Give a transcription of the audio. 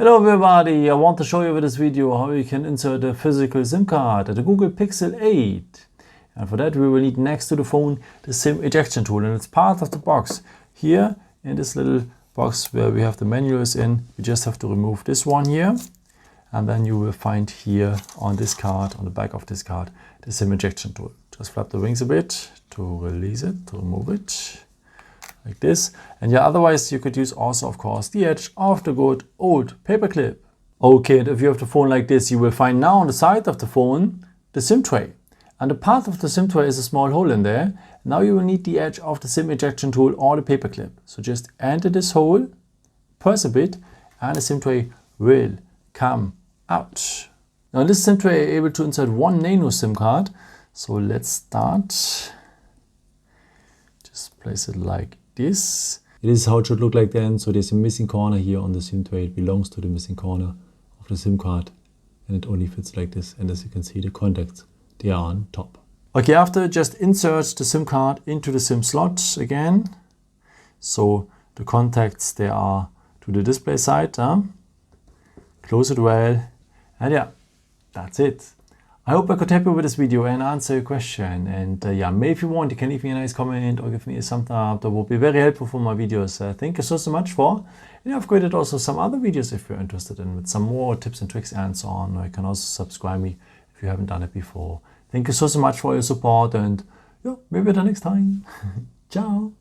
Hello everybody, I want to show you with this video how you can insert a physical SIM card at the Google Pixel 8. And for that we will need next to the phone the SIM ejection tool, and it's part of the box. Here in this little box where we have the manuals in, you just have to remove this one here, and then you will find here on this card, on the back of this card, the SIM ejection tool. Just flap the wings a bit to release it, to remove it. Like this. And yeah, otherwise you could use also, of course, the edge of the good old paper clip. Okay, and if you have the phone like this, you will find now on the side of the phone the SIM tray. And the part of the SIM tray is a small hole in there. Now you will need the edge of the SIM ejection tool or the paper clip. So just enter this hole, press a bit, and the SIM tray will come out. Now in this SIM tray you're able to insert one nano SIM card. So let's start. Just place it like this. It is how it should look like then. So there's a missing corner here on the SIM tray. It belongs to the missing corner of the SIM card, and it only fits like this. And as you can see, the contacts, they are on top. Okay, after just insert the SIM card into the SIM slot again. So the contacts, they are to the display side. Close it well, and yeah, that's it. I hope I could help you with this video and answer your question. And yeah, maybe if you want, you can leave me a nice comment or give me a thumbs up. That would be very helpful for my videos. Thank you so much for. And I've created also some other videos if you're interested in, with some more tips and tricks and so on. Or you can also subscribe me if you haven't done it before. Thank you so much for your support, and yeah, maybe the next time. Ciao.